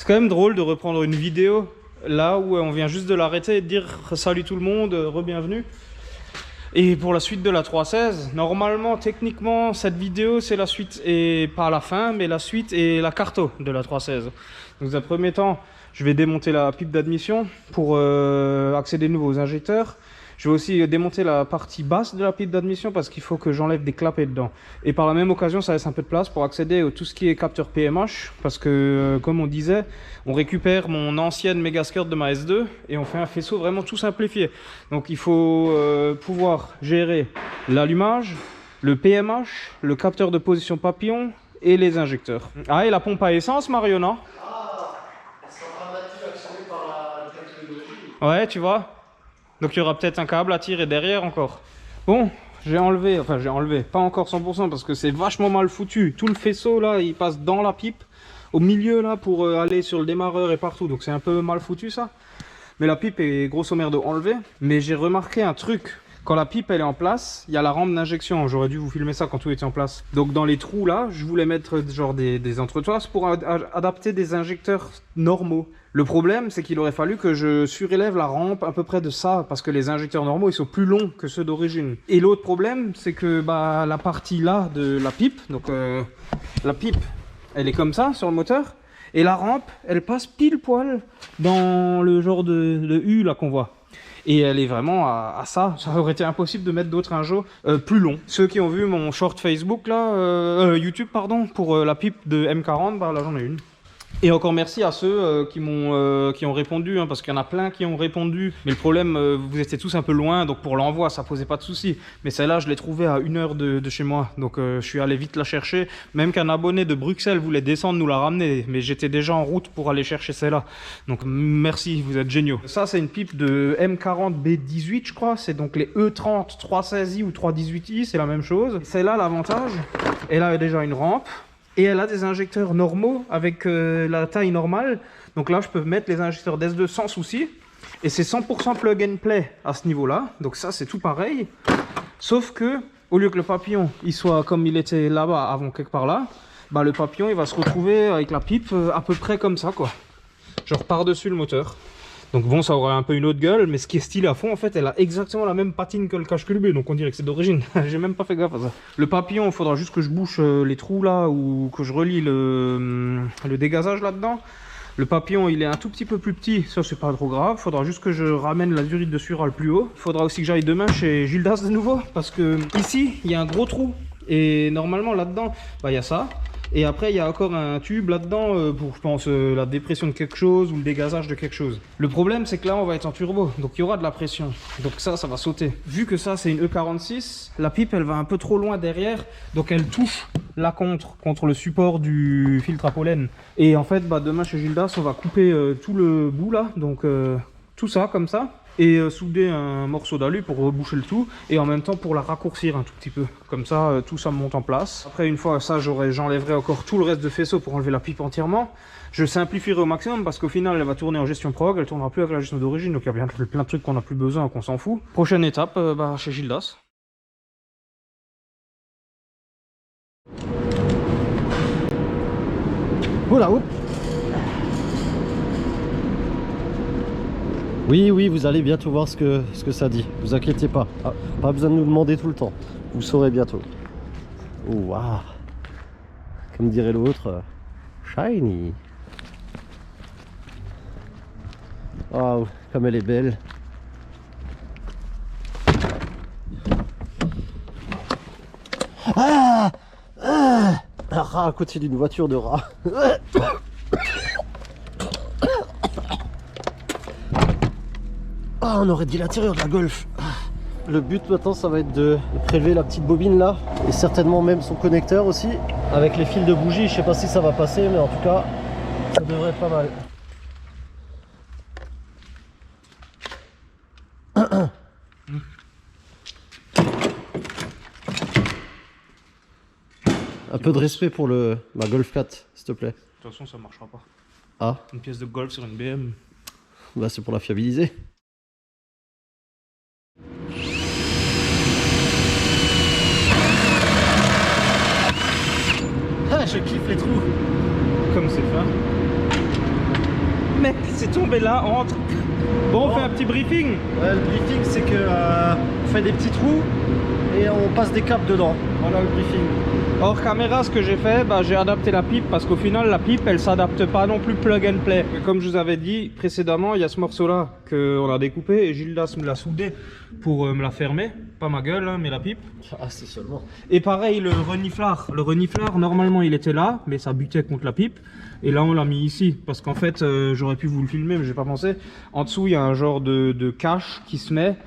quand même drôle de reprendre une vidéo là où on vient juste de l'arrêter et de dire salut tout le monde, re-bienvenue. Et pour la suite de la 316, normalement, techniquement, cette vidéo, c'est la suite, et pas la fin, mais la suite et la carto de la 316. Donc, dans un premier temps, je vais démonter la pipe d'admission pour accéder de nouveau aux injecteurs. Je vais aussi démonter la partie basse de la pipe d'admission parce qu'il faut que j'enlève des clapets dedans. Et par la même occasion, ça laisse un peu de place pour accéder à tout ce qui est capteur PMH. Parce que, comme on disait, on récupère mon ancienne Megaskirt de ma S2 et on fait un faisceau vraiment tout simplifié. Donc il faut pouvoir gérer l'allumage, le PMH, le capteur de position papillon et les injecteurs. Ah, et la pompe à essence, Mariona? Ouais, tu vois. Donc il y aura peut-être un câble à tirer derrière encore. Bon, j'ai enlevé, pas encore 100% parce que c'est vachement mal foutu. Tout le faisceau là, il passe dans la pipe, au milieu là pour aller sur le démarreur et partout. Donc c'est un peu mal foutu ça. Mais la pipe est grosso merdo enlevée. Mais j'ai remarqué un truc. Quand la pipe elle est en place, il y a la rampe d'injection. J'aurais dû vous filmer ça quand tout était en place. Donc dans les trous là, je voulais mettre genre des entretoises pour adapter des injecteurs normaux. Le problème, c'est qu'il aurait fallu que je surélève la rampe à peu près de ça, parce que les injecteurs normaux, ils sont plus longs que ceux d'origine. Et l'autre problème, c'est que la partie là de la pipe, donc la pipe, elle est comme ça sur le moteur, et la rampe, elle passe pile poil dans le genre de U là qu'on voit. Et elle est vraiment à ça. Ça aurait été impossible de mettre d'autres injos plus longs. Ceux qui ont vu mon short Facebook là, YouTube pardon, pour la pipe de M40, bah là j'en ai une. Et encore merci à ceux qui ont répondu, hein, parce qu'il y en a plein qui ont répondu. Mais le problème, vous étiez tous un peu loin, donc pour l'envoi, ça posait pas de souci. Mais celle-là, je l'ai trouvée à 1 heure de chez moi, donc je suis allé vite la chercher. Même qu'un abonné de Bruxelles voulait descendre nous la ramener, mais j'étais déjà en route pour aller chercher celle-là. Donc merci, vous êtes géniaux. Ça, c'est une pipe de M40B18, je crois. C'est donc les E30 316i ou 318i, c'est la même chose. Celle-là, l'avantage, elle a déjà une rampe. Et elle a des injecteurs normaux avec la taille normale. Donc là, je peux mettre les injecteurs d'S2 sans souci. Et c'est 100% plug and play à ce niveau-là. Donc ça, c'est tout pareil. Sauf que, au lieu que le papillon, il soit comme il était là-bas avant quelque part là, bah, le papillon, il va se retrouver avec la pipe à peu près comme ça, quoi. Genre par-dessus le moteur. Donc bon, ça aura un peu une autre gueule, mais ce qui est stylé à fond, en fait, elle a exactement la même patine que le cache-culbé, donc on dirait que c'est d'origine. J'ai même pas fait gaffe à ça. Le papillon, il faudra juste que je bouche les trous là, ou que je relie le dégazage là-dedans. Le papillon, il est un tout petit peu plus petit, ça c'est pas trop grave. Il faudra juste que je ramène la durite de sural plus haut. Il faudra aussi que j'aille demain chez Gildas de nouveau, parce que ici, il y a un gros trou. Et normalement, là-dedans, bah, il y a ça. Et après, il y a encore un tube là-dedans pour, je pense, la dépression de quelque chose ou le dégazage de quelque chose. Le problème, c'est que là, on va être en turbo, donc il y aura de la pression. Donc ça va sauter. Vu que ça, c'est une E46, la pipe, elle va un peu trop loin derrière, donc elle touche la contre le support du filtre à pollen. Et en fait, bah, demain chez Gildas, on va couper tout le bout là, donc tout ça comme ça. Et souder un morceau d'alu pour reboucher le tout et en même temps pour la raccourcir un tout petit peu. Comme ça, tout ça monte en place. Après, une fois ça, j'enlèverai encore tout le reste de faisceau pour enlever la pipe entièrement. Je simplifierai au maximum parce qu'au final, elle va tourner en gestion prog, elle tournera plus avec la gestion d'origine, donc il y a plein de trucs qu'on n'a plus besoin, qu'on s'en fout. Prochaine étape, bah, chez Gildas. Oula, oups. Oui, oui, vous allez bientôt voir ce que ça dit. Vous inquiétez pas. Ah, pas besoin de nous demander tout le temps. Vous saurez bientôt. Oh, waouh. Comme dirait l'autre, shiny. Waouh, comme elle est belle. Ah, ah, un rat à côté d'une voiture de rat. Ah, on aurait dit l'intérieur de la Golf. Le but maintenant, ça va être de prélever la petite bobine là, et certainement même son connecteur aussi. Avec les fils de bougie, je sais pas si ça va passer, mais en tout cas, ça devrait être pas mal. Un peu de respect pour ma Golf 4, s'il te plaît. De toute façon, ça marchera pas. Ah, Une pièce de golf sur une BM. bah c'est pour la fiabiliser. Ah, je kiffe les trous. Comme c'est fin. mec, c'est tombé là, entre. Bon, on fait un petit briefing. Ouais, le briefing, c'est que on fait des petits trous et on passe des câbles dedans. Voilà le briefing. Hors caméra, ce que j'ai fait, bah, j'ai adapté la pipe parce qu'au final, la pipe, elle s'adapte pas non plus plug and play. Et comme je vous avais dit précédemment, il y a ce morceau-là qu'on a découpé et Gildas me l'a soudé pour me la fermer. Pas ma gueule, hein, mais la pipe. Ah, c'est seulement. Et pareil, le reniflard. Le reniflard, normalement, il était là, mais ça butait contre la pipe. Et là, on l'a mis ici. Parce qu'en fait, j'aurais pu vous le filmer, mais j'ai pas pensé. En dessous, il y a un genre de cache qui se met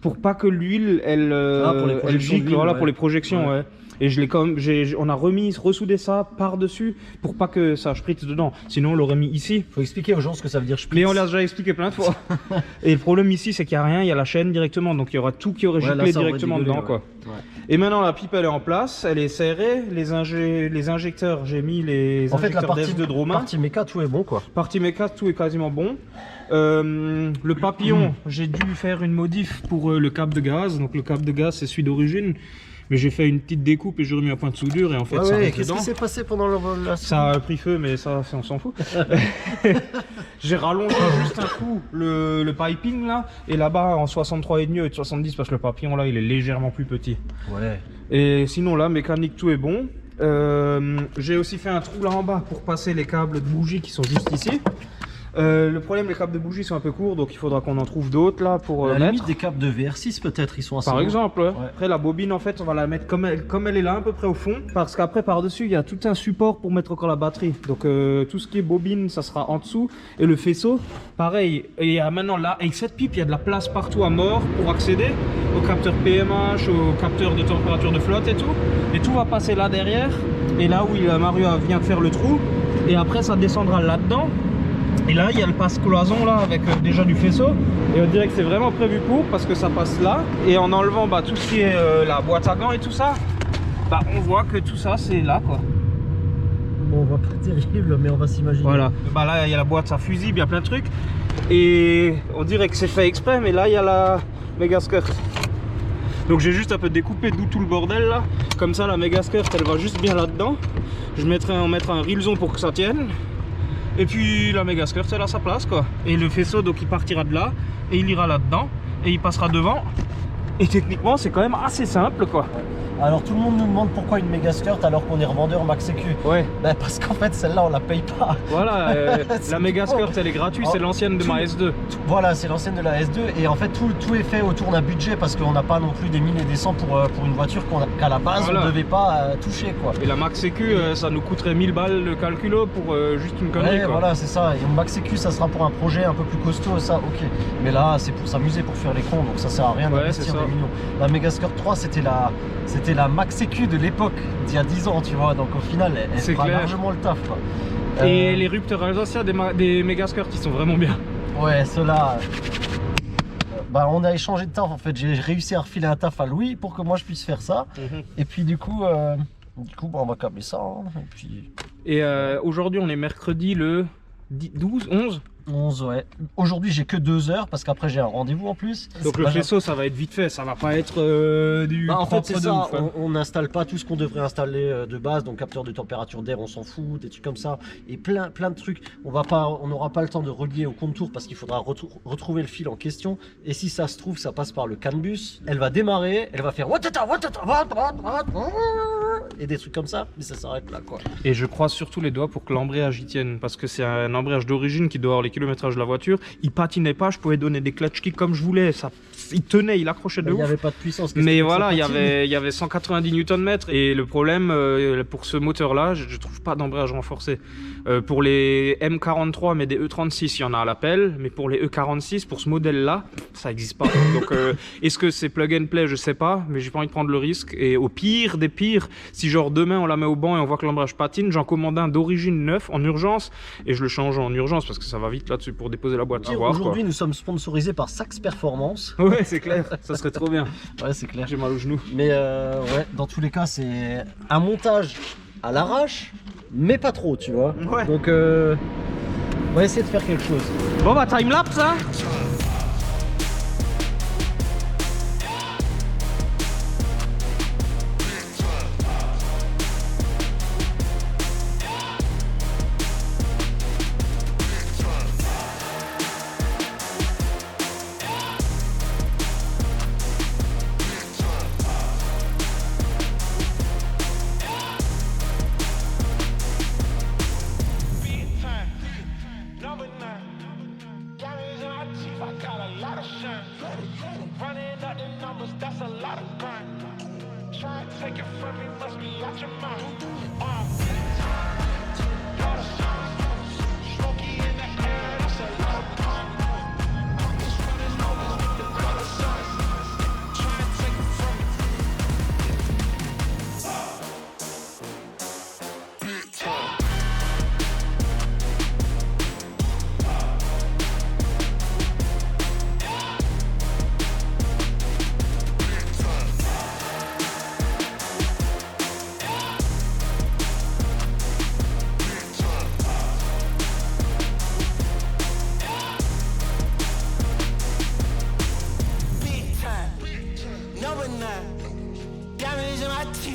pour pas que l'huile, elle gicle, voilà, pour les projections, ouais. Et je l'ai on a ressoudé ça par-dessus pour pas que ça spritz dedans. Sinon, on l'aurait mis ici. Faut expliquer aux gens ce que ça veut dire spritz. Mais on l'a déjà expliqué plein de fois. Et le problème ici, c'est qu'il n'y a rien, il y a la chaîne directement. Donc il y aura tout qui aurait giclé directement dedans, quoi. Ouais. Et maintenant, la pipe, elle est en place, elle est serrée. Les injecteurs, j'ai mis les injecteurs d'S de Droma. Partie méca, tout est bon, quoi. Partie méca, tout est quasiment bon. Le papillon, j'ai dû faire une modif pour le câble de gaz. Donc le câble de gaz, c'est celui d'origine. Mais j'ai fait une petite découpe et j'ai remis un point de soudure et en fait ça rentre qu'est-ce qui s'est passé pendant la Ça a pris feu, mais ça on s'en fout. J'ai rallongé juste un coup le piping là, et là-bas en 63,5 et 70 parce que le papillon là il est légèrement plus petit. Ouais. Et sinon là, mécanique tout est bon. J'ai aussi fait un trou là en bas pour passer les câbles de bougie qui sont juste ici. Le problème, les câbles de bougie sont un peu courts, donc il faudra qu'on en trouve d'autres là pour la mettre. limite des câbles de VR6 peut-être, ils sont assez par longs. exemple, ouais. Après la bobine en fait on va la mettre comme elle est là à peu près au fond, parce qu'après par dessus il y a tout un support pour mettre encore la batterie, donc tout ce qui est bobine ça sera en dessous, et le faisceau pareil. Et maintenant là avec cette pipe il y a de la place partout à mort pour accéder au capteur PMH, au capteur de température de flotte et tout va passer là derrière, et là où Mario vient de faire le trou, et après ça descendra là-dedans. Et là il y a le passe-cloison là avec déjà du faisceau, et on dirait que c'est vraiment prévu pour, parce que ça passe là, et en enlevant tout ce qui est la boîte à gants et tout ça, on voit que tout ça c'est là quoi. Bon, on voit pas terrible, mais on va s'imaginer. Voilà, là il y a la boîte à fusible, il y a plein de trucs, et on dirait que c'est fait exprès, mais là il y a la méga skirt. Donc j'ai juste un peu découpé d'où tout le bordel là, comme ça la méga skirt elle va juste bien là dedans. Je mettrai en mettre un rilson pour que ça tienne. Et puis la méga skirt elle a sa place quoi. Et le faisceau donc il partira de là et il ira là dedans et il passera devant. Et techniquement c'est quand même assez simple quoi. Alors tout le monde nous demande pourquoi une méga skirt alors qu'on est revendeur Max Sécu. Ouais. Parce qu'en fait celle-là on la paye pas. Voilà, la méga skirt elle est gratuite, c'est l'ancienne de ma S2. Voilà, c'est l'ancienne de la S2 et en fait tout est fait autour d'un budget parce qu'on n'a pas non plus des 1000 et des 100 pour une voiture qu'à la base on ne devait pas toucher quoi. Et la Max Sécu ça nous coûterait 1000 balles le calculo pour juste une connerie quoi. Voilà c'est ça, et une Max Sécu ça sera pour un projet un peu plus costaud, ça ok. Mais là c'est pour s'amuser, pour faire les cons, donc ça sert à rien d'investir des millions. La méga skirt 3 c'était la Max Sécu de l'époque, d'il y a 10 ans, tu vois, donc au final, elle fera largement le taf, quoi. Et les rupteurs alsaciens des méga skirts, ils sont vraiment bien. Ouais, ceux-là... on a échangé de taf, en fait, j'ai réussi à refiler un taf à Louis pour que moi je puisse faire ça. Et puis du coup, on va câbler ça. Hein, et aujourd'hui, on est mercredi le 11, ouais. Aujourd'hui j'ai que 2 heures parce qu'après j'ai un rendez-vous en plus. Donc le faisceau ça va être vite fait, ça va pas être du en fait c'est ça, ouf, hein. On n'installe pas tout ce qu'on devrait installer de base, donc capteur de température d'air on s'en fout, des trucs comme ça, et plein de trucs. On n'aura pas le temps de relier au contour parce qu'il faudra retrouver le fil en question, et si ça se trouve ça passe par le CAN bus, elle va démarrer, elle va faire et des trucs comme ça, mais ça s'arrête là quoi. Et je croise surtout les doigts pour que l'embrayage y tienne, parce que c'est un embrayage d'origine qui doit avoir les kilométrages de la voiture. Il patinait pas, je pouvais donner des clutch kicks comme je voulais, ça, il tenait, il accrochait de ouf. Il n'y avait pas de puissance. Mais voilà, il y avait 190 Nm, et le problème pour ce moteur là, je trouve pas d'embrayage renforcé. Pour les M43 mais des E36 il y en a à l'appel, mais pour les E46 pour ce modèle là ça n'existe pas. Donc est-ce que c'est plug and play, je sais pas, mais j'ai pas envie de prendre le risque. Et au pire des pires, si genre demain on la met au banc et on voit que l'embrayage patine, j'en commande un d'origine neuf en urgence et je le change en urgence parce que ça va vite là-dessus pour déposer la boîte. Aujourd'hui nous sommes sponsorisés par Sax Performance. Ouais c'est clair, ça serait trop bien. Ouais c'est clair. J'ai mal au genou. Mais ouais, dans tous les cas c'est un montage à l'arrache, mais pas trop, tu vois. Ouais. Donc on va essayer de faire quelque chose. Bon bah timelapse hein.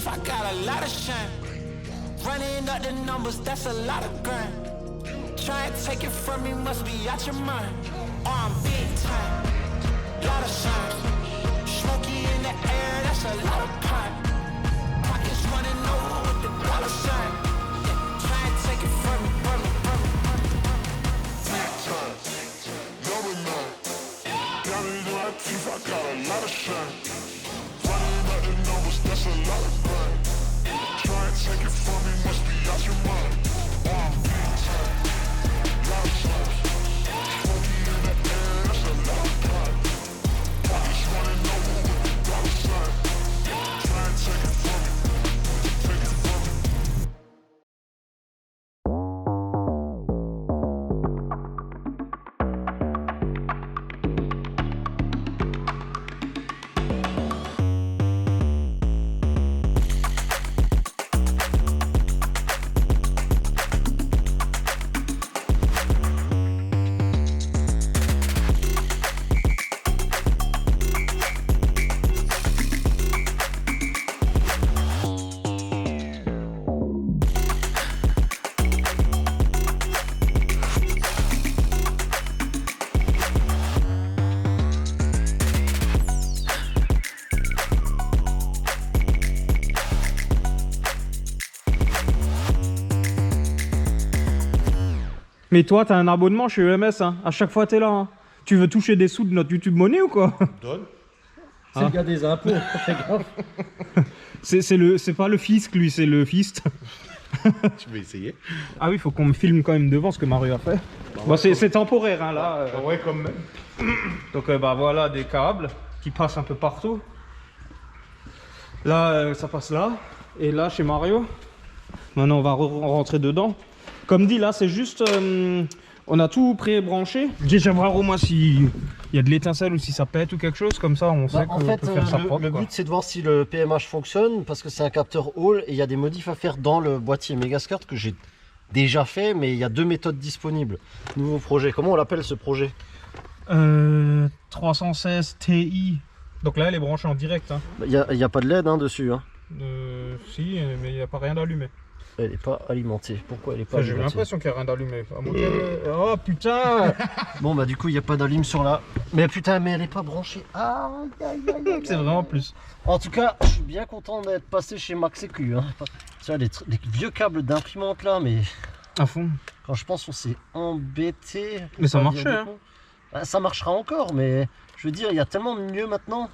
I got a lot of shine. Running up the numbers, that's a lot of grind. Try and take it from me, must be out your mind. Oh, I'm big time, lot of shine. Smoky in the air, that's a lot of pine. Pockets running over with the dollar sign. Yeah, try and take it from me, from me, from me, from me. Big time, number 9. Diamonds in my teeth, I got a lot of shine. Running up the numbers, that's a lot of grind. Try and take it from me, must be out your mind. Oh, I'm big time, lot of shine. Smoky in the air, that's a lot of pine. Pockets running over with the dollar sign. Try and take it from me, take it from me. Mais toi, t'as un abonnement chez EMS, hein. À chaque fois, t'es là. Hein. Tu veux toucher des sous de notre YouTube Money ou quoi? Donne. C'est le gars des impôts, fais gaffe. C'est pas le fisc, lui, c'est le fist. Tu veux essayer? Ah oui, faut qu'on me filme quand même devant ce que Mario a fait. Bon, c'est temporaire, hein, là. Ouais, comme même. Donc, bah voilà, des câbles qui passent un peu partout. Là, ça passe là. Et là, chez Mario. Maintenant, on va rentrer dedans. Comme dit, là, c'est juste... on a tout pré-branché. Déjà voir au moins s'il y a de l'étincelle ou si ça pète ou quelque chose. Comme ça, on sait qu'on peut faire ça propre. Le but, c'est de voir si le PMH fonctionne, parce que c'est un capteur Hall, et il y a des modifs à faire dans le boîtier Megaskirt que j'ai déjà fait, mais il y a 2 méthodes disponibles. Nouveau projet. Comment on l'appelle, ce projet? 316 Ti. Donc là, elle est branchée en direct. Hein. Il n'y a pas de LED hein, dessus. Hein. Si, mais il n'y a pas rien d'allumé. Elle n'est pas alimentée. Pourquoi elle est pas Enfin, j'ai alimentée? l'impression qu'il n'y a rien d'allumé. Oh putain. Bon bah du coup il n'y a pas d'allume sur là. Mais putain mais elle n'est pas branchée. Ah, c'est vraiment plus. En tout cas je suis bien content d'être passé chez Max Sécu. Hein. Tu vois les vieux câbles d'imprimante là, mais À fond. quand je pense on s'est embêté. Mais ça Pas marchait, dire de hein. con. Bah, ça marchera encore, mais je veux dire il y a tellement mieux maintenant.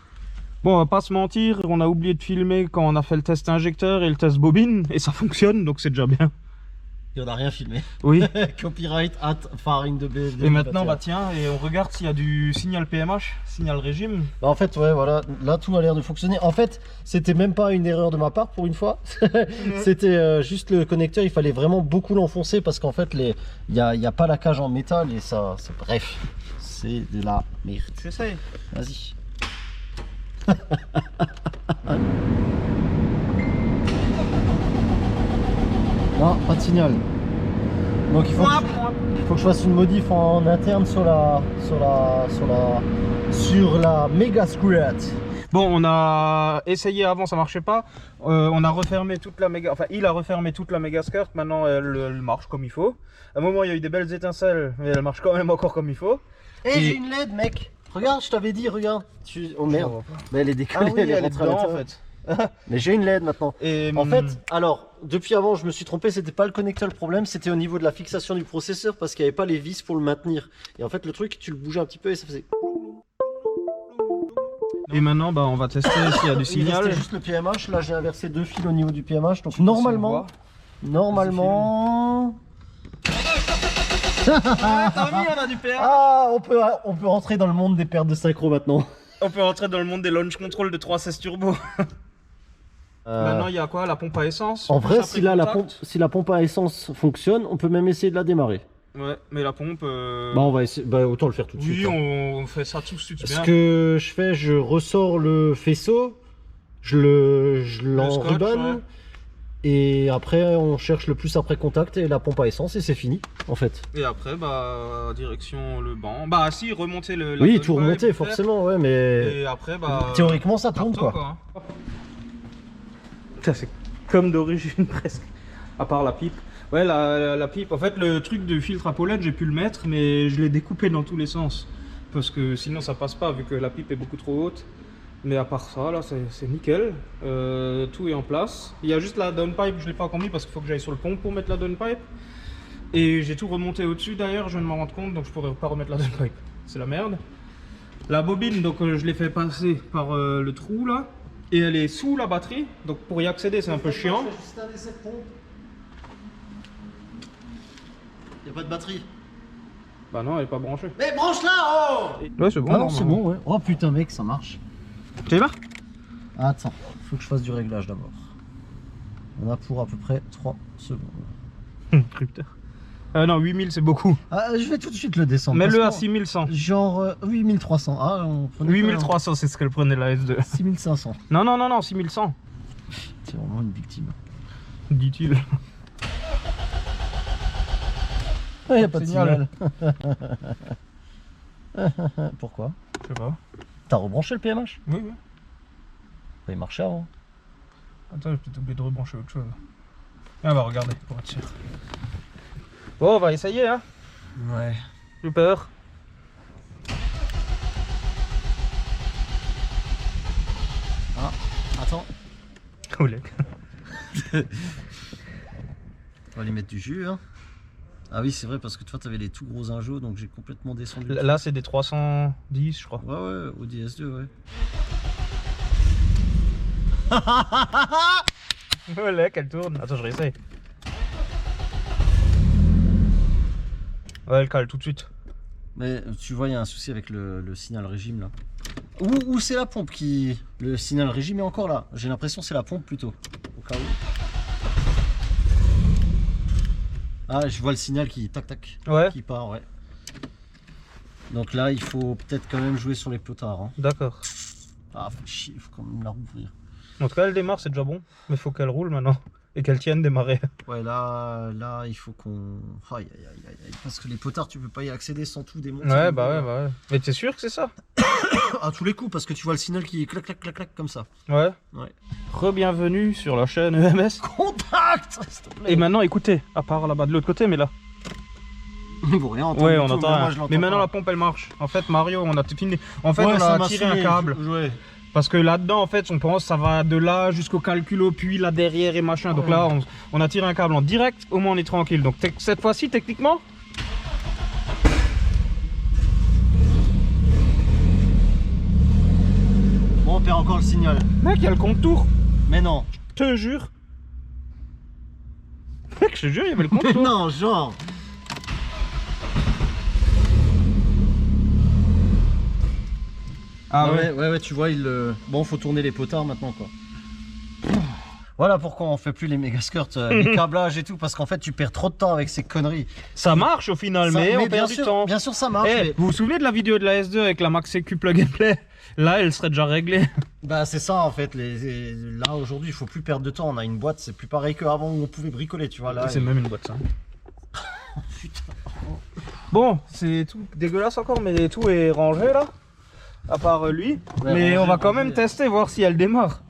Bon, on va pas se mentir, on a oublié de filmer quand on a fait le test injecteur et le test bobine, et ça fonctionne, donc c'est déjà bien. Et on n'a rien filmé. Oui. Copyright at Faring de B. Et maintenant, bah tiens, et on regarde s'il y a du signal PMH, signal régime. Bah en fait ouais voilà, là tout a l'air de fonctionner. En fait c'était même pas une erreur de ma part pour une fois. C'était juste le connecteur, il fallait vraiment beaucoup l'enfoncer parce qu'en fait il y a pas la cage en métal et ça, bref, c'est de la merde. J'essaye. Vas-y. Non, pas de signal. Donc il faut que je fasse une modif en interne sur la Megaskirt. Bon, on a essayé avant, ça marchait pas. On a refermé toute la méga, enfin il a refermé toute la Megaskirt. Maintenant, elle marche comme il faut. À un moment, il y a eu des belles étincelles, mais elle marche quand même encore comme il faut. Et j'ai une LED, mec. Regarde, je t'avais dit, regarde. Oh merde. Mais elle est décalée, Ah oui, elle est rentrée à dedans en l'intérieur. fait. Mais j'ai une LED maintenant. Et En fait, alors, depuis avant, je me suis trompé, c'était pas le connecteur le problème, c'était au niveau de la fixation du processeur parce qu'il n'y avait pas les vis pour le maintenir. Et en fait, le truc, tu le bougeais un petit peu et ça faisait. Et maintenant, bah, on va tester s'il y a du Il signal. restait juste le PMH. Là, j'ai inversé 2 fils au niveau du PMH. Donc Si on normalement, T'as vu, on a du PA. ah, on peut rentrer dans le monde des paires de synchro maintenant. On peut rentrer dans le monde des launch control de 316 turbo. Maintenant, il y a quoi? La pompe à essence. En vrai, Après si là, contact. si la pompe à essence fonctionne, on peut même essayer de la démarrer. Ouais, mais la pompe. Bah, on va essayer. Bah, autant le faire tout de Oui, suite. Hein. on fait ça tout de suite. Ce Bien. que je fais, je ressors le faisceau, je l'enrubonne, ouais. et après on cherche le plus après contact et la pompe à essence et c'est fini en fait. Et après, bah, direction le banc. Bah, si, remonter le. la Oui, bonne tout pipe, remonter faire. forcément, ouais, mais Et après, bah. théoriquement ça tourne carton, quoi. hein. Putain, c'est comme d'origine presque. À part la pipe. Ouais, la pipe. En fait, le truc de filtre à pollen, j'ai pu le mettre, mais je l'ai découpé dans tous les sens. Parce que sinon, ça passe pas, vu que la pipe est beaucoup trop haute. Mais à part ça, là, c'est nickel. Tout est en place. Il y a juste la downpipe, je l'ai pas encore mis parce qu'il faut que j'aille sur le pont pour mettre la downpipe. Et j'ai tout remonté au-dessus d'ailleurs, je viens de m'en rendre compte, donc je pourrais pas remettre la downpipe. C'est la merde. La bobine, donc je l'ai fait passer par le trou là. Et elle est sous la batterie, donc pour y accéder, c'est un peu chiant. Il n'y a pas de batterie. Bah non, elle est pas branchée. Mais branche-la, oh! Ouais, c'est bon. Ah non, c'est bon, ouais. Oh putain, mec, ça marche. Tu y vas? Attends, faut que je fasse du réglage d'abord. On a pour à peu près 3 secondes. Crypteur. Non, 8000 c'est beaucoup. Ah, je vais tout de suite le descendre. Mets-le à parce qu'on- 6100. Genre 8300. Ah, on prenait 8300, c'est ce qu'elle prenait la S2. 6500. Non, 6100, C'est vraiment une victime. dit-il. Il n'y a pas de Signal. signal. Pourquoi? Je sais pas. T'as rebranché le PMH? Oui, oui. Il marchait avant. Attends, j'ai peut-être oublié de rebrancher autre chose. Ah bah regardez, pour être sûr. Bon, on va essayer, hein. Ouais. J'ai peur. Ah, attends. Oulé. On va aller mettre du jus, hein. Ah oui, c'est vrai, parce que toi, t'avais les tout gros injos, donc j'ai complètement descendu. Là, c'est des 310, je crois. Ouais, ouais, au DS2, ouais. Oulé, qu'elle tourne. Attends, je réessaye. Ouais, elle cale tout de suite. Mais tu vois, il y a un souci avec le signal régime, là. Ou c'est la pompe qui... Le signal régime est encore là. J'ai l'impression que c'est la pompe, plutôt. Au cas où. Ah, je vois le signal qui... Tac, tac. Ouais. Qui part, ouais. Donc là, il faut peut-être quand même jouer sur les potards. Hein. D'accord. Ah, faut chier, il faut quand même la rouvrir. En tout cas, elle démarre, c'est déjà bon. Mais faut qu'elle roule maintenant. Et qu'elle tienne démarrer. Ouais, là, il faut qu'on... Aïe, aïe, aïe, aïe, aïe. Parce que les potards, tu peux pas y accéder sans tout démonter. Ouais, bah ouais. Mais t'es sûr que c'est ça? À tous les coups, parce que tu vois le signal qui clac, clac, clac, clac, comme ça. Ouais. Ouais. Re-bienvenue sur la chaîne EMS. Contact, s'il te plaît. Et maintenant, écoutez, à part là-bas de l'autre côté, mais là. Bon, rien entend Ouais, du on tout, entend mais rien. moi, je l'entends Mais maintenant, pas. la pompe, elle marche. En fait, Mario, on a fini. En fait, Ouais, on ça a m'a tiré un saoulé, câble. ouais. Parce que là-dedans, en fait, on pense que ça va de là jusqu'au calculo, puis là derrière et machin. Donc là, on a tiré un câble en direct, au moins on est tranquille. Donc cette fois-ci, techniquement, Bon, on perd encore le signal. mec, il y a le contour. Mais non. Je te jure. Mec, je te jure, il y avait le Mais contour. non, genre. Ah ouais, tu vois, bon, faut tourner les potards maintenant, quoi. Voilà pourquoi on fait plus les méga skirts, les câblages et tout, parce qu'en fait, tu perds trop de temps avec ces conneries. Ça marche au final, Ça- mais on bien perd du sûr, temps. Bien sûr, ça marche. Eh, mais- vous vous souvenez de la vidéo de la S2 avec la Max EQ Plug and Play? Là, elle serait déjà réglée. Bah, c'est ça, en fait. Là, aujourd'hui, il faut plus perdre de temps. On a une boîte, c'est plus pareil qu'avant où on pouvait bricoler, tu vois. Là, C'est même une boîte, ça. Putain. Bon, c'est tout dégueulasse encore, mais tout est rangé là. À part lui. Ouais, Mais rangé, on va quand rangé. même tester, voir si elle démarre.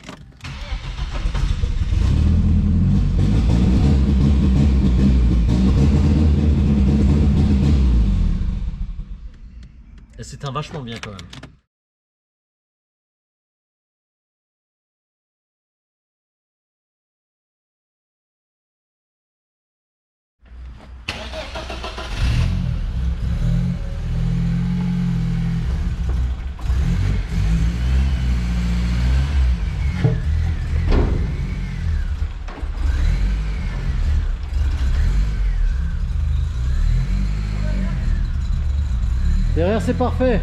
Et c'est un vachement bien quand même. Derrière, c'est parfait.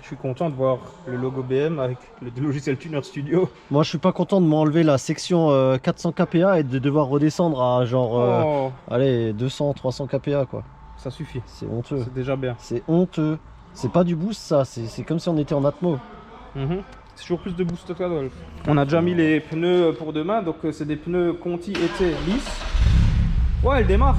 Je suis content de voir le logo BM avec le logiciel Tuner Studio. Moi, je suis pas content de m'enlever la section 400 kPa et de devoir redescendre à genre, Oh, allez, 200, 300 kPa quoi. ça suffit. C'est honteux. C'est déjà bien. C'est honteux. C'est pas du boost ça, c'est comme si on était en Atmo. C'est toujours plus de boost qu'Adolphe. On a déjà mis les pneus pour demain, donc c'est des pneus Conti été lisses. Ouais, elle démarre.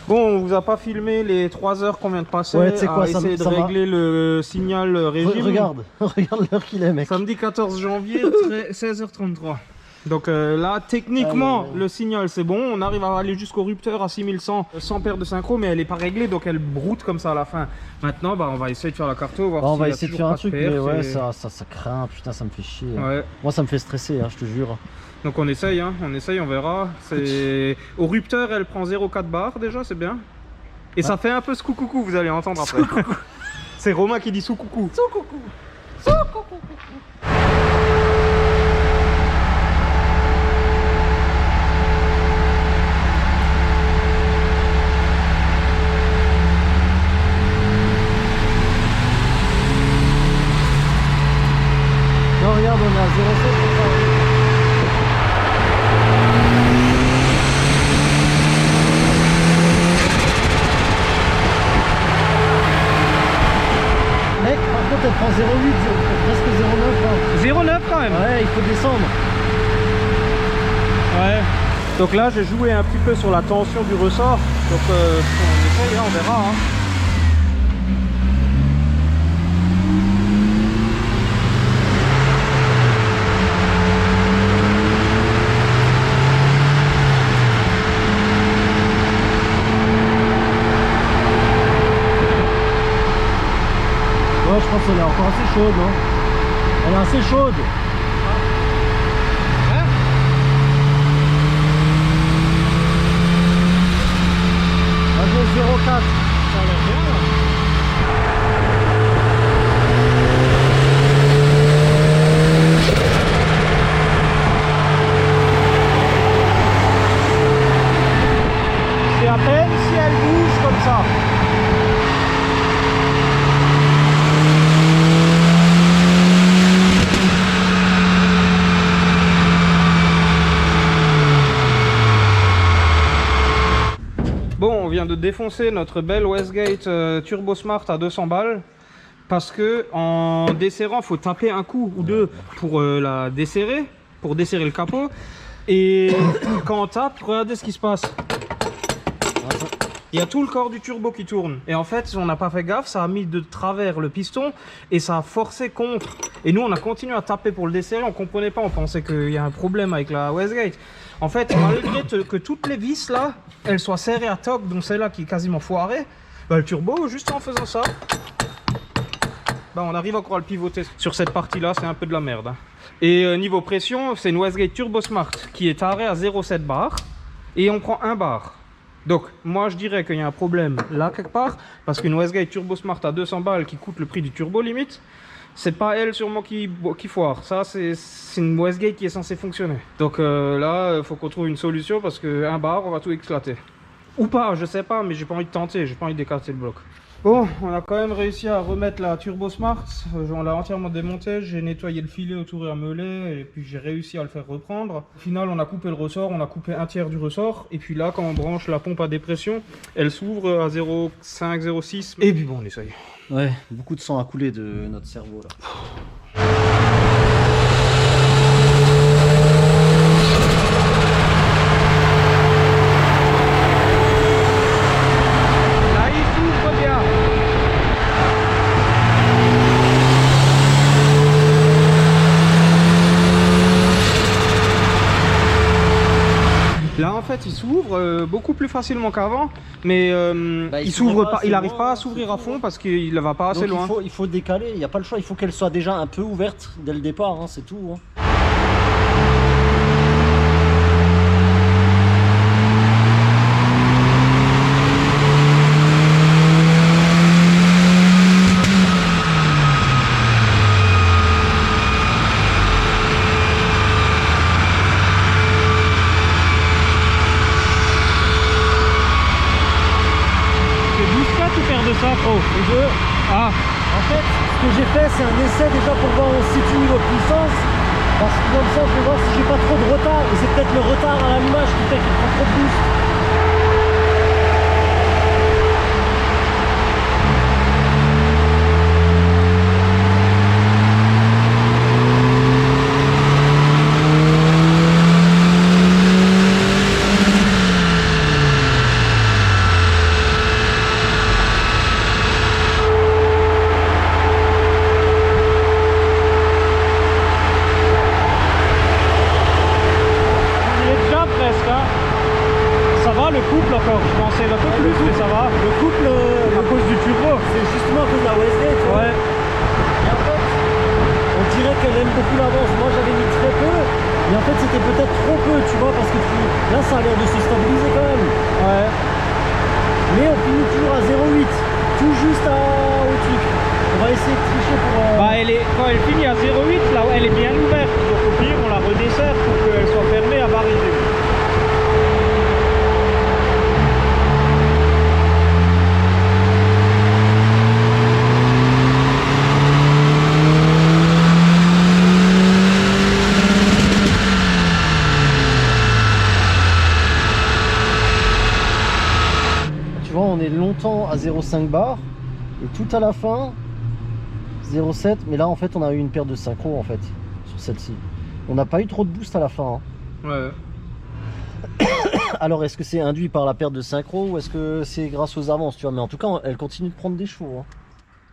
Bon, on vous a pas filmé les 3 heures qu'on vient de passer Ouais, tu sais quoi, à essayer de régler le signal régime. Regarde, regarde l'heure qu'il est mec. Samedi 14 janvier, 16h33. Donc là, techniquement, le signal c'est bon. On arrive à aller jusqu'au rupteur à 6100 sans perte de synchro, mais elle est pas réglée, donc elle broute comme ça à la fin. Maintenant, bah, on va essayer de faire la carto, voir On s'il va y a essayer de toujours faire un pas truc, perte mais ouais, et- ça craint, putain, ça me fait chier. Ouais. Moi, ça me fait stresser, hein, je te jure. Donc on essaye, on verra. C'est au rupteur, elle prend 0,4 bar déjà, c'est bien. Et ça fait un peu ce coucou, vous allez entendre après. C'est Romain qui dit sous coucou. Non, regarde, on est à 0,7. Mec, par contre, elle prend 0,8, presque 0,9. 0,9 quand même. Ouais, il faut descendre. Ouais. Donc là, j'ai joué un petit peu sur la tension du ressort. Donc on essaye, on verra. Ouais, je pense qu'elle est encore assez chaude, non? Elle est assez chaude. Vas-y, 0,4. Ça a l'air bien là. C'est à peine si elle bouge comme ça. Bon, on vient de défoncer notre belle Westgate Turbo Smart à 200 balles parce que en desserrant, faut taper un coup ou deux pour la desserrer, pour desserrer le capot. Et quand on tape, regardez ce qui se passe. Il y a tout le corps du turbo qui tourne. Et en fait, si on n'a pas fait gaffe, ça a mis de travers le piston et ça a forcé contre. Et nous, on a continué à taper pour le desserrer. On comprenait pas, on pensait qu'il y a un problème avec la Westgate. En fait, malgré que toutes les vis là, elles soient serrées à toc, dont celle-là qui est quasiment foirée, bah, le turbo, juste en faisant ça, bah, on arrive encore à le pivoter. Sur cette partie-là, c'est un peu de la merde. Et niveau pression, c'est une Westgate Turbo Smart qui est tarée à 0,7 bar et on prend 1 bar. Donc, moi je dirais qu'il y a un problème là quelque part, parce qu'une Westgate Turbo Smart à 200 balles qui coûte le prix du turbo limite, c'est pas elle sûrement qui foire. Ça, c'est une Westgate qui est censée fonctionner. Donc là, il faut qu'on trouve une solution parce qu'un bar, on va tout éclater. Ou pas, je sais pas, mais j'ai pas envie de tenter, j'ai pas envie d'écarter le bloc. Bon, on a quand même réussi à remettre la Turbo Smart. On l'a entièrement démontée, j'ai nettoyé le filet autour et un melet, et puis j'ai réussi à le faire reprendre. Au final, on a coupé le ressort, on a coupé un tiers du ressort, et puis là, quand on branche la pompe à dépression, elle s'ouvre à 0,5, 0,6. Et puis bon, on essaye. Ouais, beaucoup de sang a coulé de notre cerveau là. Là, il s'ouvre bien. Là en fait il s'ouvre beaucoup plus facilement qu'avant, mais il s'ouvre pas, il n'arrive pas à s'ouvrir à fond parce qu'il ne va pas assez Donc, loin. il faut décaler, il n'y a pas le choix, il faut qu'elle soit déjà un peu ouverte dès le départ, hein, c'est tout. Hein. Oh, les deux. Ah, En fait, ce que j'ai fait, c'est un essai déjà pour voir où on se situe niveau puissance. Parce que comme ça, on peut voir si j'ai pas trop de retard. Et c'est peut-être le retard à l'allumage qui fait qu'il prend trop de boost. il est déjà presque. Hein. Ça va le couple encore. Je pensais un peu plus, mais ça va. Le couple, À cause du turbo. c'est justement à cause de la Westgate. Tu vois. Ouais. Et en fait, on dirait qu'elle aime beaucoup l'avance. Moi, j'avais mis très peu. Mais en fait, c'était peut-être trop peu, tu vois, parce que là, ça a l'air de se stabiliser quand même. Ouais. Mais on finit toujours à 0,8. Tout juste au truc. On va essayer de tricher pour... Bah quand elle finit à 0,8, là elle est bien ouverte. Donc au pire on la redessert pour qu'elle soit fermée à barre réduite. Tu vois, on est longtemps à 0,5 bar. Et tout à la fin, 0,7. Mais là, en fait, on a eu une perte de synchro, en fait, sur celle-ci. On n'a pas eu trop de boost à la fin. Hein. Ouais. Alors, est-ce que c'est induit par la perte de synchro ou est-ce que c'est grâce aux avances, tu vois? Mais en tout cas, elle continue de prendre des chevaux. Hein.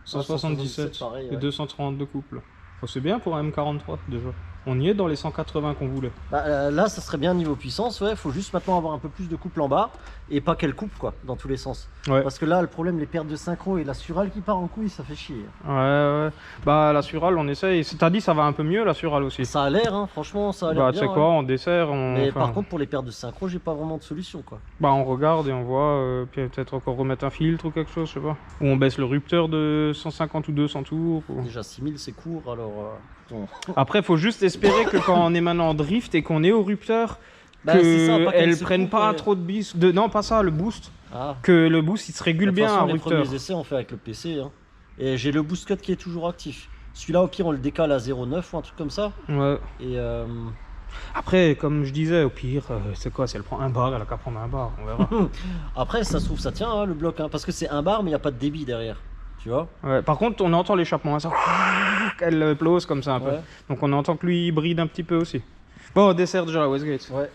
177 pareil, et ouais. 230 de couple. Enfin, c'est bien pour un M43 déjà. On y est dans les 180 qu'on voulait. Bah, là, ça serait bien niveau puissance, ouais. Faut juste maintenant avoir un peu plus de couple en bas et pas qu'elle coupe, quoi, dans tous les sens. Ouais. Parce que là, le problème, les pertes de synchro et la surale qui part en couille, ça fait chier. Ouais. Bah la Surale on essaye. T'as dit ça va un peu mieux la Surale aussi. Ça a l'air, hein, franchement, ça a l'air Bah bien. tu sais ouais. quoi, on dessert, Mais enfin, par contre, pour les pertes de synchro, j'ai pas vraiment de solution, quoi. bah on regarde et on voit, puis peut-être encore remettre un filtre ou quelque chose, je sais pas. Ou on baisse le rupteur de 150 ou 200 tours. ou- Déjà 6000, c'est court, alors. Après faut juste espérer que quand on est maintenant en drift et qu'on est au rupteur, Bah, c'est ça, pas qu'elle qu'elle se prenne coupe, pas ouais. trop de bis. Non pas ça, le boost. Ah. Que le boost il se régule De toute bien façon, à les rupteur. premiers essais, on fait avec le PC. Hein. Et j'ai le boost cut qui est toujours actif. Celui-là, au pire, on le décale à 0,9 ou un truc comme ça. Ouais. Et Après, comme je disais, au pire, c'est quoi? Si elle prend un bar, elle a qu'à prendre un bar, on verra. après, ça se trouve, ça tient hein, le bloc. Hein, parce que c'est un bar, mais il n'y a pas de débit derrière. Tu vois? Ouais, par contre, on entend l'échappement, hein, ça. Elle plose comme ça un peu. Ouais. Donc on entend que lui il bride un petit peu aussi. Bon, on dessert déjà à Westgate. Ouais.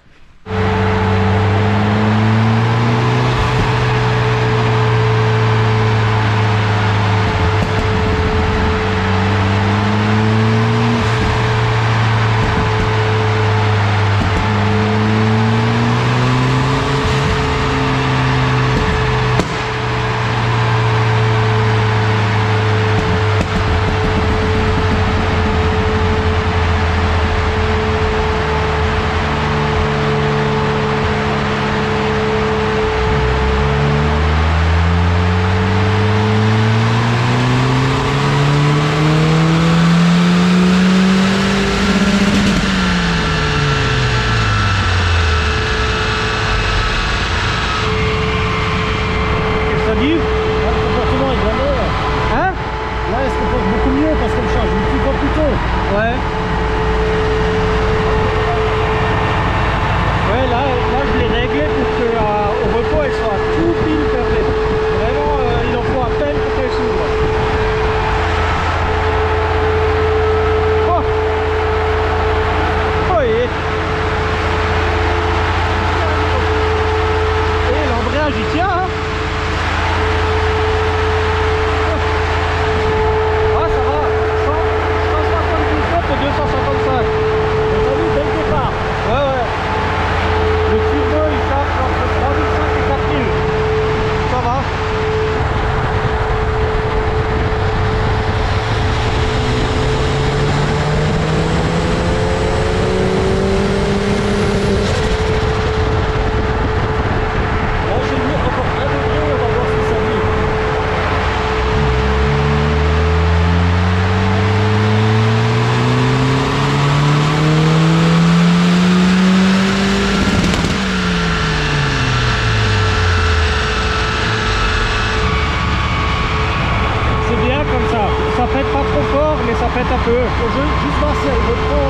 comme ça. Ça pète pas trop fort, mais ça pète un peu. Faut juste voir si elle reprend,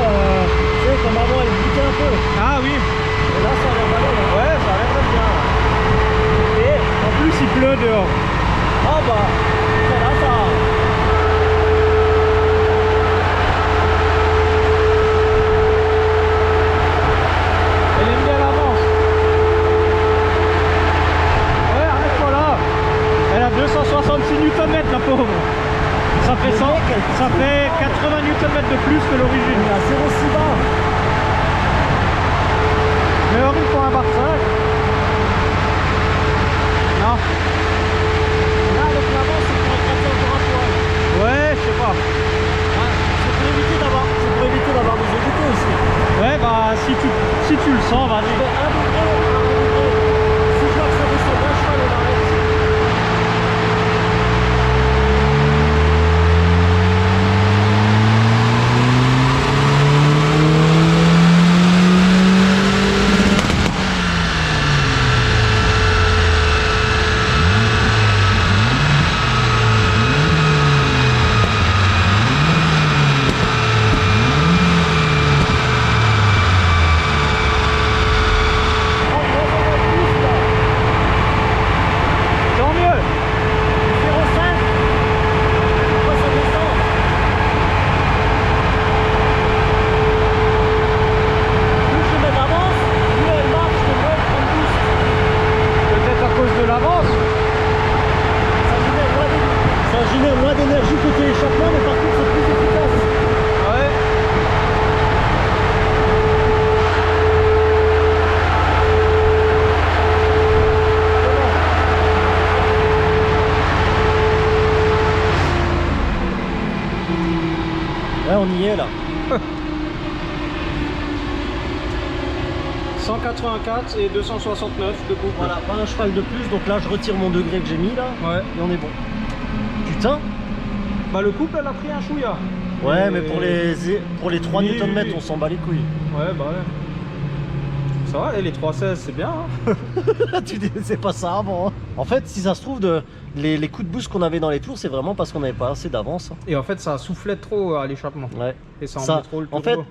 tu sais, comme avant, elle boutait un peu. Ah oui. Et là, ça a l'air d'aller. Là. Ouais, ça a l'air d'être bien. Et en plus, il pleut dehors. Ah bah, là, ça... Elle aime bien l'avance. Ouais, arrête-toi là. Elle a 266 Nm la pauvre. Ça fait 100, ça fait 80 Nm de plus que l'origine. Il est à 0,6 bas. Mais alors il faut un bar 5. Non. Là, avec l'avance, c'est pour écraser encore un poil. Ouais, je sais pas. Ouais, c'est pour éviter d'avoir des évités aussi. Ouais, bah si tu le sens, vas-y. Mais un degré. Si je vois que ça descend d'un cheval, on arrête. Tant mieux. 0,5. Pourquoi ça descend? Plus je mets d'avance, plus elle marche, le moins elle prend de boost. Peut-être à cause de l'avance. Ça génère moins d'énergie côté échappement, mais par contre c'est plus efficace. Ouais. Ouais, on y est là. 184 et 269 de couple. Voilà, pas un cheval de plus, donc là je retire mon degré que j'ai mis là, Ouais. et on est bon. Putain. Bah le couple elle a pris un chouïa. Ouais, Et- mais pour les 3 Oui, Nm, oui. on s'en bat les couilles. Ouais, bah ouais. Ça va, et les 316 c'est bien. Hein. Tu disais pas ça avant. Hein. En fait, si ça se trouve, les coups de boost qu'on avait dans les tours, c'est vraiment parce qu'on n'avait pas assez d'avance. Et en fait ça soufflait trop à l'échappement. Ouais. Et ça Ça, emmenait trop le en turbo.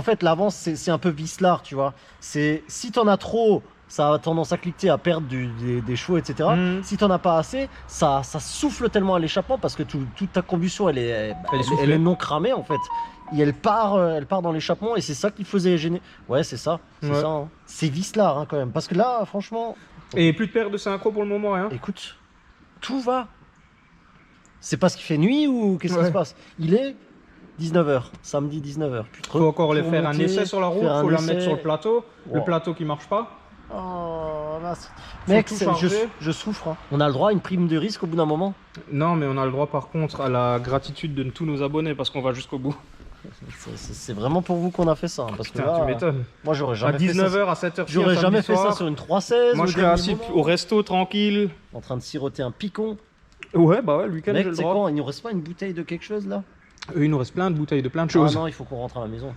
fait, l'avance, c'est un peu vicelard, tu vois. C'est si t'en as trop, ça a tendance à cliquer, à perdre des chevaux, etc. Mhm. Si t'en as pas assez, ça souffle tellement à l'échappement parce que toute ta combustion, elle est soufflée. non cramée en fait. Et elle part dans l'échappement et c'est ça qui faisait gêner. Ouais, c'est ça. C'est Ouais. ça. Hein. C'est vicelard hein, quand même. Parce que là, franchement, Et plus de paire de synchro pour le moment, hein. écoute, tout va. C'est parce qu'il fait nuit ou qu'est-ce qui Ouais. se passe? Il est 19h, samedi 19h. Faut encore les faire un essai sur la route, faut la mettre sur le plateau. Le Wow. plateau qui marche pas. Oh, mince. Faut Mec, tout je charger. souffre. Hein. On a le droit à une prime de risque au bout d'un moment. Non, mais on a le droit par contre à la gratitude de tous nos abonnés parce qu'on va jusqu'au bout. C'est vraiment pour vous qu'on a fait ça. Hein, parce Putain, que là, tu m'étonnes. moi, j'aurais À jamais fait ça. 19h, à 7h, J'aurais jamais fait ça sur une 316. Moi, au je serais dernier assis moment, au resto tranquille. en train de siroter un picon. Ouais, bah ouais, le week-end, j'ai Mec, le c'est droit. quoi? Il nous reste pas une bouteille de quelque chose là? Il nous reste plein de bouteilles de plein de Ah choses. non, il faut qu'on rentre à la maison.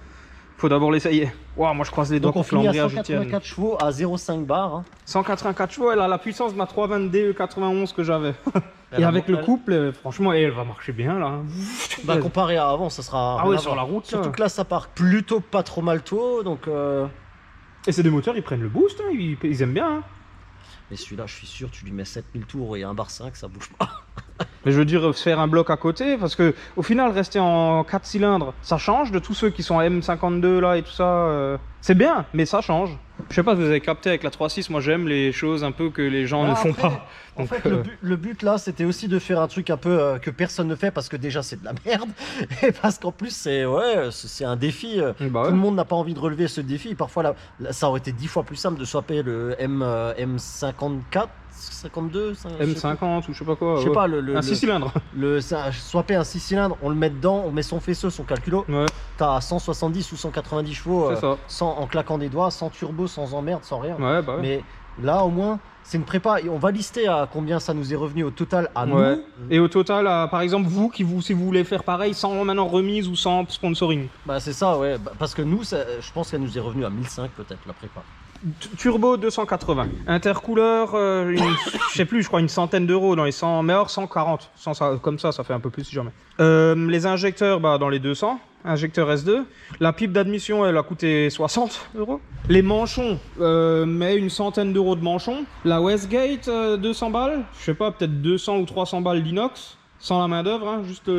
Faut d'abord l'essayer. Waouh, moi je croise les doigts Donc on pour que finit à l'embrayage y tienne. 184 chevaux à 0,5 bar. Hein. 184 chevaux, elle a la puissance de ma 320D E91 que j'avais. Elle Et a- avec le elle- couple, franchement, elle va marcher bien là. Bah comparé à avant, ça sera. Ah rien ouais, à sur voir. la route. Surtout là. que là, ça part plutôt pas trop mal tôt, donc. Et c'est des moteurs, ils prennent le boost, hein, ils aiment bien. Hein. Mais celui-là, je suis sûr, tu lui mets 7000 tours et un bar 5, ça bouge pas. Mais je veux dire, faire un bloc à côté, parce que au final, rester en 4 cylindres, ça change de tous ceux qui sont M52 là et tout ça. C'est bien, mais ça change. Je sais pas si vous avez capté avec la 3.6, moi j'aime les choses un peu que les gens Ah, ne font après, pas. En Donc, fait, le but là, c'était aussi de faire un truc un peu que personne ne fait parce que déjà c'est de la merde et parce qu'en plus c'est un défi. Bah ouais. Tout le monde n'a pas envie de relever ce défi. Parfois, ça aurait été 10 fois plus simple de swapper le M54, 52, M50 ou je sais pas quoi. Je sais ouais. pas, Un 6 cylindres. swapper un 6 cylindres, on le met dedans, on met son faisceau, son calculo. Ouais, T'as 170 ou 190 chevaux c'est ça. en claquant des doigts, sans turbo, sans emmerde, sans rien. Ouais, bah ouais. Mais là, au moins, c'est une prépa. Et on va lister à combien ça nous est revenu au total à Ouais. nous. Et au total, par exemple, si vous voulez faire pareil, sans maintenant remise ou sans sponsoring. Bah, c'est ça, ouais. Bah, parce que nous, je pense qu'elle nous est revenue à 1005 peut-être, la prépa. Turbo 280. Intercouleur, je sais plus, je crois une centaine d'euros dans les 100, mais hors 140. Comme ça fait un peu plus si jamais. Les injecteurs, bah, dans les 200. Injecteur S2. La pipe d'admission, elle a coûté 60 euros. Les manchons, mais une centaine d'euros de manchons. La Westgate, 200 balles. Je sais pas, peut-être 200 ou 300 balles d'inox. Sans la main d'œuvre, hein, juste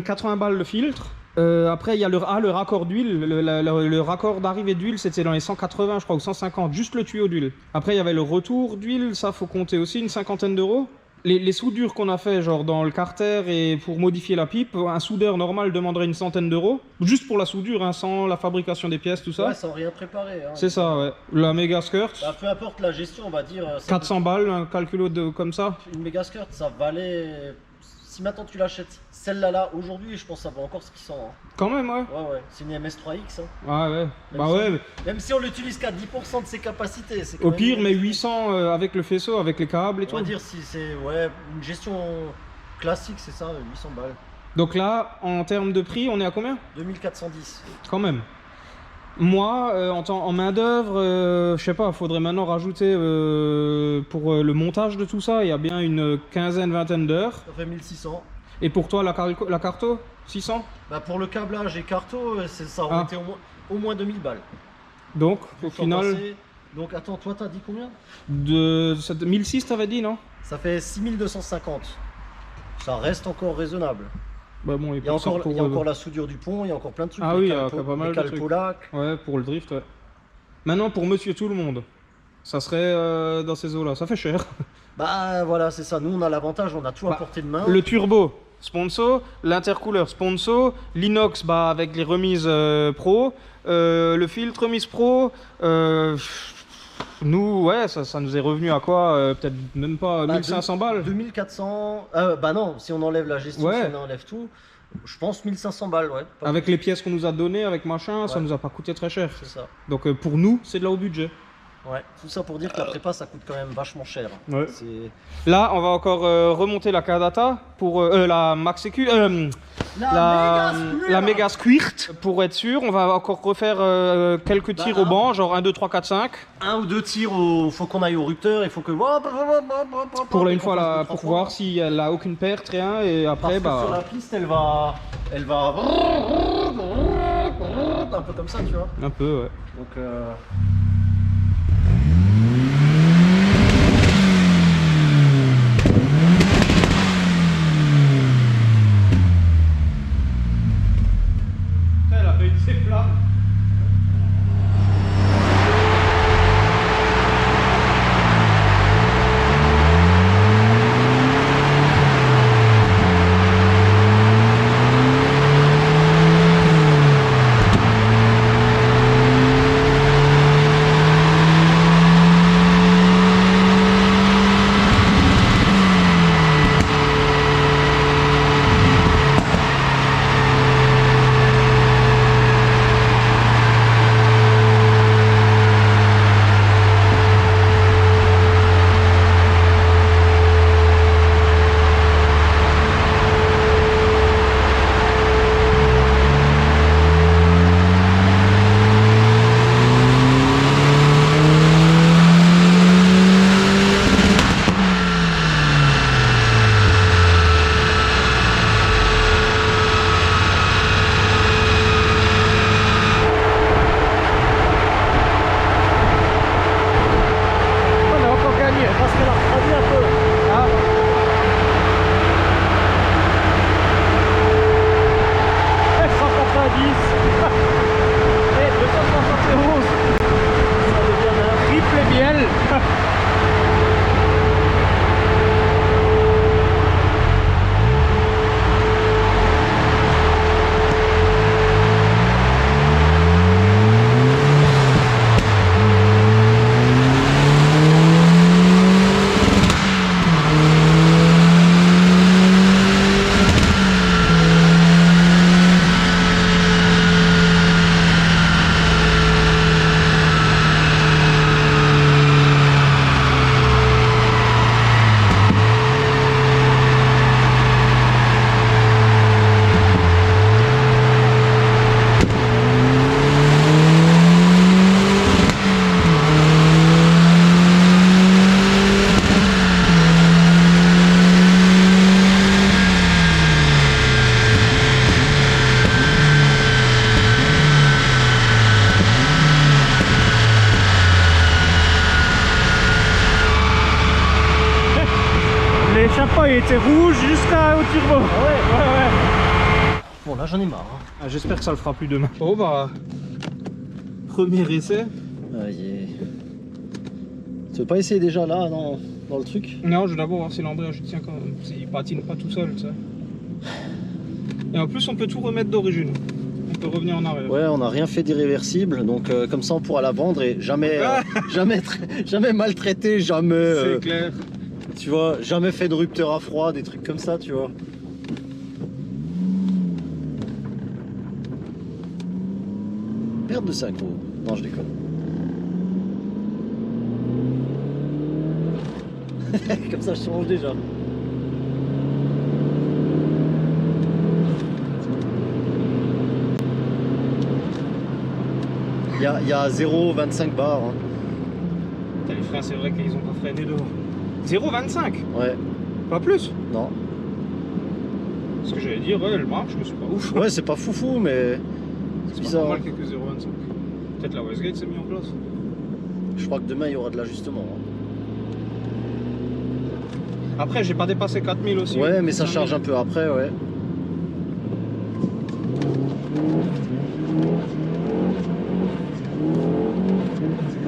80 balles le filtre. Après, il y a le raccord d'huile. Le raccord d'arrivée d'huile, c'était dans les 180, je crois, ou 150, juste le tuyau d'huile. Après, il y avait le retour d'huile, ça faut compter aussi, une cinquantaine d'euros. Les soudures qu'on a fait, genre dans le carter et pour modifier la pipe, un soudeur normal demanderait une centaine d'euros. Juste pour la soudure, hein, sans la fabrication des pièces, tout ça. Ouais, sans rien préparer. Hein. C'est ça, ouais. La méga skirt. Bah, peu importe la gestion, on va dire. 400 balles, un calculo comme ça. Une méga skirt, ça valait. Si maintenant tu l'achètes, celle-là, aujourd'hui, je pense que ça vaut encore ce qu'ils sont. Hein. Quand même, ouais. Ouais. C'est une MS3X. Hein. Ah ouais. Même Bah si ouais. Même si on l'utilise qu'à 10% de ses capacités. Au pire, mais 800 avec le faisceau, avec les câbles et tout. On va dire si c'est une gestion classique, c'est ça, 800 balles. Donc là, en termes de prix, on est à combien? 2410. Quand même. Moi, en main d'œuvre, je sais pas, faudrait maintenant rajouter pour le montage de tout ça, il y a bien une vingtaine d'heures. Ça fait 1600. Et pour toi, la carto 600? Bah pour le câblage et carto, ça aurait été au moins 2000 balles. Donc, au final, donc attends, toi t'as dit combien? 1600 t'avais dit, non? Ça fait 6250. Ça reste encore raisonnable. Bah bon, il y a encore la soudure du pont, il y a encore plein de trucs. Ah oui, il y a pas mal de trucs. Ouais, pour le drift, ouais. Maintenant, pour monsieur tout le monde, ça serait dans ces eaux-là. Ça fait cher. Bah voilà, c'est ça. Nous, on a l'avantage, on a tout à portée de main. Le turbo, sponsor. L'intercouleur, sponsor. L'inox, bah, avec les remises pro. Le filtre, remise pro. Nous, ouais, ça nous est revenu à quoi? Peut-être même pas 1500 balles. 2400. Bah non, si on enlève la gestion, si on enlève tout, je pense 1500 balles, ouais. Avec les pièces qu'on nous a données, avec machin, ça nous a pas coûté très cher. C'est ça. Donc pour nous, c'est de la haut budget. Ouais, tout ça pour dire que la prépa ça coûte quand même vachement cher. Ouais. Là, on va encore remonter la Kadata pour la Max EQ, la Mega Squirt pour être sûr. On va encore refaire quelques tirs au banc, genre 1, 2, 3, 4, 5. Un ou deux tirs, faut qu'on aille au rupteur, il faut que. Pour une fois là, pour voir si elle a aucune perte, rien, et après Parce que sur la piste, elle va. Un peu comme ça, tu vois. Un peu, ouais. Donc. Elle a fait une ses flammes. c'est rouge jusqu'au turbo. Ah ouais. Ouais. Bon là j'en ai marre. Hein. Ah, j'espère que ça le fera plus demain. Oh bah, premier essai. Tu veux pas essayer déjà là dans le truc? Non, je vais d'abord voir si l'embrayage tient quand même. Il patine pas tout seul, ça. Et en plus, on peut tout remettre d'origine. On peut revenir en arrière. Ouais, on n'a rien fait d'irréversible, donc comme ça on pourra la vendre et jamais, jamais maltraité, jamais. C'est clair. Tu vois, jamais fait de rupteur à froid, des trucs comme ça, tu vois. Perte de synchro. Non, je déconne. Comme ça, je change déjà. Il y a 0,25 bar. Hein. Putain, les freins, c'est vrai qu'ils ont pas freiné devant. 0,25? Ouais, Pas plus? non. Ce que j'allais dire, ouais, elle marche, mais c'est pas ouf. Ouais, c'est pas foufou, mais c'est C'est bizarre. pas mal quelques 0,25. Peut-être la Westgate s'est mis en place. Je crois que demain il y aura de l'ajustement. Hein. Après, j'ai pas dépassé 4000 aussi. Ouais, mais ça charge un peu après, ouais.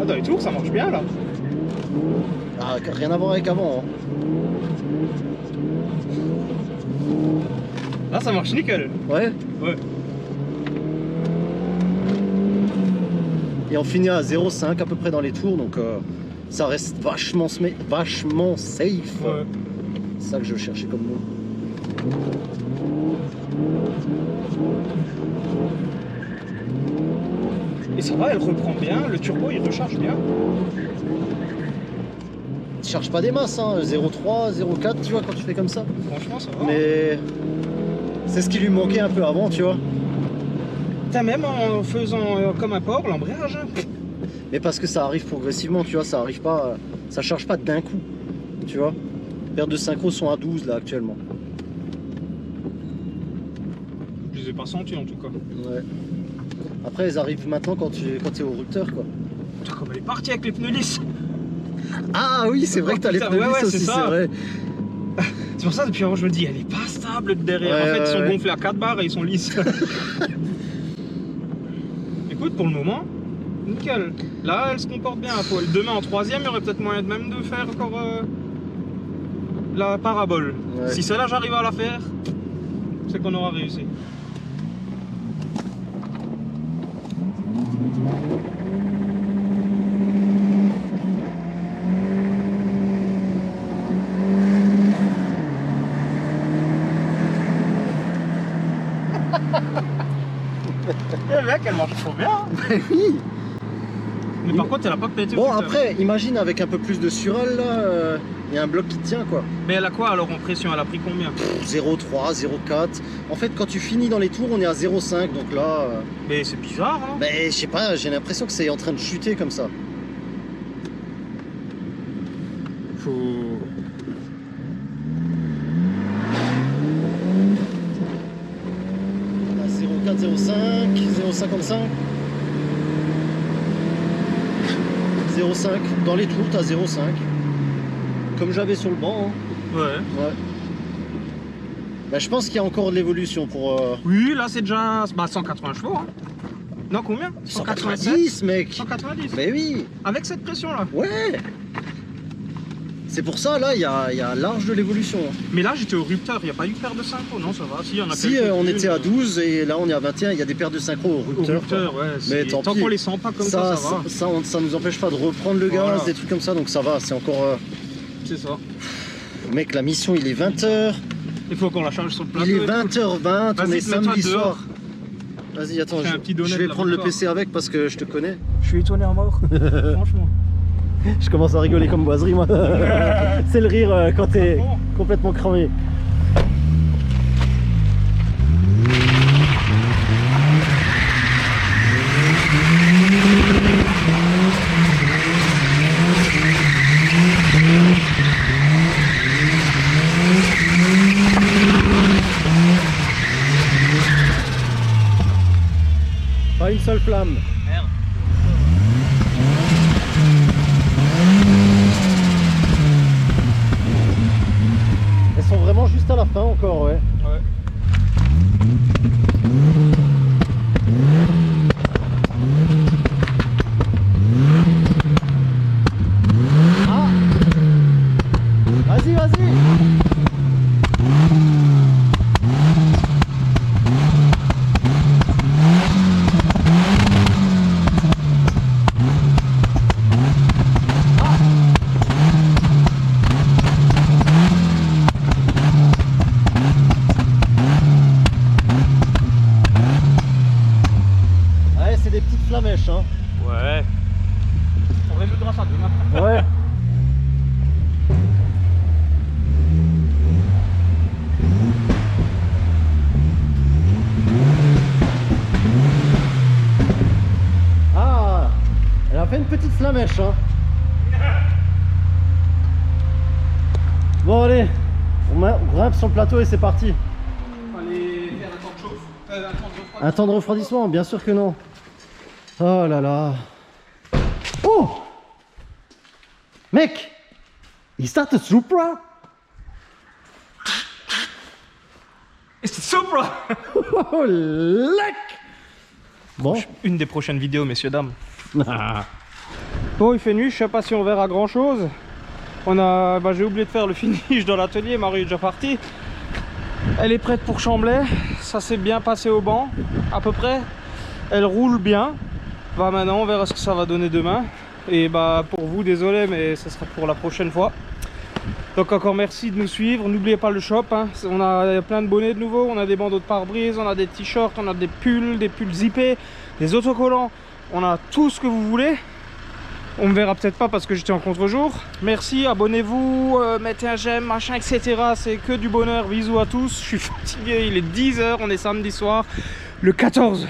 Ah, dans les tours, ça marche bien là. Ah, rien à voir avec avant. Hein. Là, ça marche nickel. Ouais. Ouais. Et on finit à 0,5 à peu près dans les tours, donc ça reste vachement safe. Ouais. C'est ça que je cherchais comme mot. Et ça va, elle reprend bien, le turbo il recharge bien. Tu charges pas des masses, hein, 0,3, 0,4, tu vois, quand tu fais comme ça. Franchement, ça va. Mais c'est ce qui lui manquait un peu avant, tu vois. T'as même en faisant comme un porc, l'embrayage. Hein. Mais parce que ça arrive progressivement, tu vois, ça arrive pas, ça charge pas d'un coup, tu vois. Paires de synchro sont à 12 là actuellement. Je les ai pas sentis en tout cas. Ouais. Après, elles arrivent maintenant quand tu es au rupteur, quoi. Putain, comme elle est partie avec les pneus lisses. Ah oui, c'est vrai que t'as les Putain, pneus ouais, lisses ouais, aussi, c'est c'est ça. vrai. C'est pour ça, depuis avant, je me dis, elle est pas stable derrière. En fait, ils sont gonflés à 4 barres et ils sont lisses. Écoute, pour le moment, nickel. Là, elle se comporte bien à poil. Demain, en troisième, il y aurait peut-être moyen de même de faire encore la parabole. Ouais. Si celle-là, j'arrive à la faire, c'est qu'on aura réussi. Le mec, elle marche trop bien. Mais oui. Mais par contre, elle a pas pété. Bon, après, imagine avec un peu plus de sural, là, il y a un bloc qui tient, quoi. Mais elle a quoi alors en pression? Elle a pris combien? 0,3, 0,4. En fait, quand tu finis dans les tours, on est à 0,5, donc là... Mais c'est bizarre, hein. Ben, je sais pas, j'ai l'impression que c'est en train de chuter comme ça. Faut... On a 0,4, 0,5, 0,55. 0,5. Dans les tours, t'as 0,5. Comme j'avais sur le banc. Hein. Ouais. Ouais. Ben, je pense qu'il y a encore de l'évolution pour... Oui, là c'est déjà 180 chevaux. Hein. Non, combien? 190, mec. 190. Mais oui. Avec cette pression là. Ouais. C'est pour ça, là, il y a large de l'évolution. Mais là j'étais au rupteur, il n'y a pas eu paire de synchro, non ça va. Si, y en a Si, on était à 12 et là on est à 21, il y a des paires de synchro au Au rupteur. rupteur, ouais. Mais Si- tant tant pis. qu'on les sent pas comme ça va. Ça nous empêche pas de reprendre le gaz, Voilà. des trucs comme ça, donc ça va, c'est encore... C'est ça. Mec, la mission, il est 20h, Il faut qu'on la charge sur le plateau. il est et tout. 20h20, on Vas-y, est mets-toi samedi dehors. soir. Vas-y, attends, Fais un petit donut je vais de la prendre le victoire. PC avec parce que je te connais. Je suis étonné à mort. Franchement. Je commence à rigoler comme boiserie, moi. C'est le rire quand t'es complètement cramé. Pas une seule flamme. Merde. Elles sont vraiment la fin encore, ouais. Ouais. Ah, vas-y, vas-y. Ouais, c'est des petites flamèches, hein. Ouais. On résoudra ça demain. Ouais. Ah, elle a fait une petite flamèche, hein. Bon, allez, on grimpe sur le plateau et c'est parti. Fallait faire un temps de chauffe. Un temps de refroidissement. Un temps de refroidissement, bien sûr que non. Oh là là. Oh, mec, is that a Supra? It's Supra. Oh, lec. Bon. Une des prochaines vidéos, messieurs, dames. Bon, il fait nuit, je sais pas si on verra grand chose. On a, j'ai oublié de faire le finish dans l'atelier, Marie est déjà partie. Elle est prête pour Chamblay, ça s'est bien passé au banc, à peu près. Elle roule bien. Bah maintenant on verra ce que ça va donner demain. Et bah pour vous, désolé, mais ce sera pour la prochaine fois. Donc encore merci de nous suivre, n'oubliez pas le shop, hein. On a plein de bonnets de nouveau, on a des bandeaux de pare-brise, on a des t-shirts, on a des pulls zippés, des autocollants, on a tout ce que vous voulez. On me verra peut-être pas parce que j'étais en contre-jour. Merci, abonnez-vous, mettez un j'aime, machin, etc. C'est que du bonheur, bisous à tous. Je suis fatigué, il est 10 h, on est samedi soir, le 14.